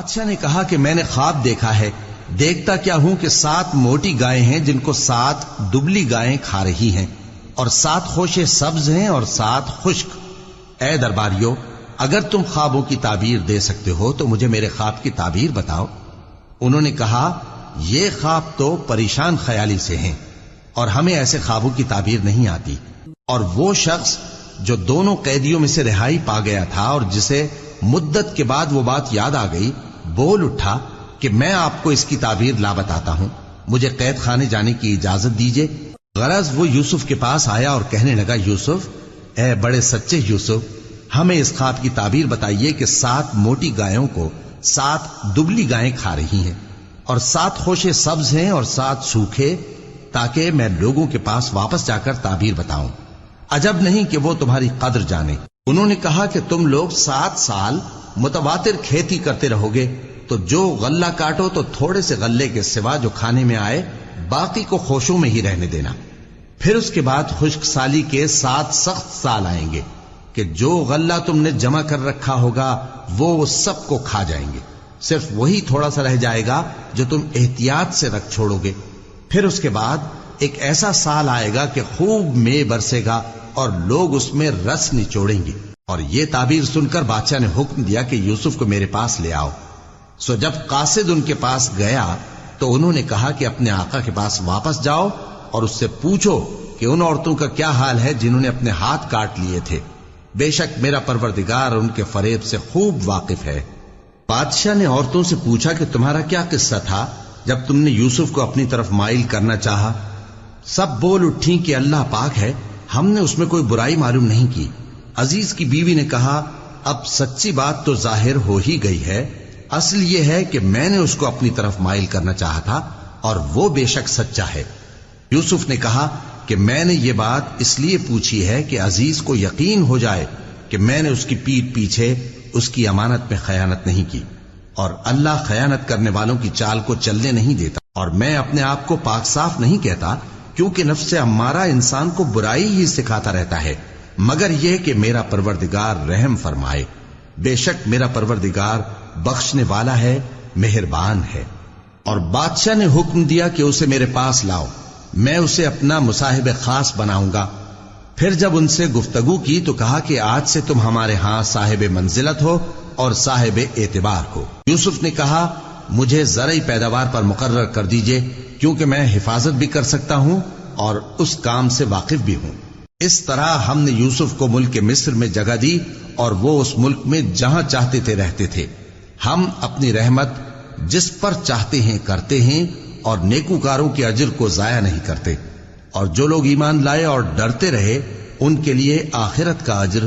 بادشاہ نے کہا کہ میں نے خواب دیکھا ہے، دیکھتا کیا ہوں کہ 7 موٹی گائیں ہیں جن کو 7 دبلی گائیں کھا رہی ہیں، اور 7 خوشے سبز ہیں اور 7 خشک۔ اے درباریو، اگر تم خوابوں کی تعبیر دے سکتے ہو تو مجھے میرے خواب کی تعبیر بتاؤ۔ انہوں نے کہا یہ خواب تو پریشان خیالی سے ہیں اور ہمیں ایسے خوابوں کی تعبیر نہیں آتی۔ اور وہ شخص جو دونوں قیدیوں میں سے رہائی پا گیا تھا اور جسے مدت کے بعد وہ بات یاد آ گئی، بول اٹھا کہ میں آپ کو اس کی تعبیر لا بتاتا ہوں، مجھے قید خانے جانے کی اجازت دیجیے۔ غرض وہ یوسف کے پاس آیا اور کہنے لگا، یوسف، اے بڑے سچے یوسف، ہمیں اس خواب کی تعبیر بتائیے کہ 7 موٹی گایوں کو 7 دبلی گائیں کھا رہی ہیں، اور 7 خوشے سبز ہیں اور 7 سوکھے، تاکہ میں لوگوں کے پاس واپس جا کر تعبیر بتاؤں۔ عجب نہیں کہ وہ تمہاری قدر جانے۔ انہوں نے کہا کہ تم لوگ 7 سال متواتر کھیتی کرتے رہو گے، تو جو غلہ کاٹو تو تھوڑے سے غلے کے سوا جو کھانے میں آئے باقی کو خوشوں میں ہی رہنے دینا۔ پھر اس کے بعد خشک سالی کے 7 سخت سال آئیں گے کہ جو غلہ تم نے جمع کر رکھا ہوگا وہ سب کو کھا جائیں گے، صرف وہی تھوڑا سا رہ جائے گا جو تم احتیاط سے رکھ چھوڑو گے۔ پھر اس کے بعد ایک ایسا سال آئے گا کہ خوب مے برسے گا اور لوگ اس میں رس نچوڑیں گے۔ اور یہ تعبیر سن کر بادشاہ نے حکم دیا کہ یوسف کو میرے پاس لے آؤ۔ سو جب قاصد ان کے پاس گیا تو انہوں نے کہا کہ اپنے آقا کے پاس واپس جاؤ اور اس سے پوچھو کہ ان عورتوں کا کیا حال ہے جنہوں نے اپنے ہاتھ کاٹ لیے تھے، بے شک میرا پروردگار ان کے فریب سے خوب واقف ہے۔ بادشاہ نے عورتوں سے پوچھا کہ تمہارا کیا قصہ تھا جب تم نے یوسف کو اپنی طرف مائل کرنا چاہا؟ سب بول اٹھیں کہ اللہ پاک ہے، ہم نے اس میں کوئی برائی معلوم نہیں کی۔ عزیز کی بیوی نے کہا، اب سچی بات تو ظاہر ہو ہی گئی ہے، اصل یہ ہے کہ میں نے اس کو اپنی طرف مائل کرنا چاہا تھا اور وہ بے شک سچا ہے۔ یوسف نے کہا کہ میں نے یہ بات اس لیے پوچھی ہے کہ عزیز کو یقین ہو جائے کہ میں نے اس کی پیٹھ پیچھے اس کی امانت میں خیانت نہیں کی، اور اللہ خیانت کرنے والوں کی چال کو چلنے نہیں دیتا۔ اور میں اپنے آپ کو پاک صاف نہیں کہتا، کیونکہ نفس امارہ انسان کو برائی ہی سکھاتا رہتا ہے، مگر یہ کہ میرا پروردگار رحم فرمائے، بے شک میرا پروردگار بخشنے والا ہے، مہربان ہے۔ اور بادشاہ نے حکم دیا کہ اسے میرے پاس لاؤ، میں اسے اپنا مصاحب خاص بناؤں گا۔ پھر جب ان سے گفتگو کی تو کہا کہ آج سے تم ہمارے ہاں صاحب منزلت ہو اور صاحب اعتبار ہو۔ یوسف نے کہا، مجھے زرعی پیداوار پر مقرر کر دیجئے، کیونکہ میں حفاظت بھی کر سکتا ہوں اور اس کام سے واقف بھی ہوں۔ اس طرح ہم نے یوسف کو ملک مصر میں جگہ دی اور وہ اس ملک میں جہاں چاہتے تھے رہتے تھے۔ ہم اپنی رحمت جس پر چاہتے ہیں کرتے ہیں اور نیکوکاروں کے اجر کو ضائع نہیں کرتے، اور جو لوگ ایمان لائے اور ڈرتے رہے ان کے لیے آخرت کا اجر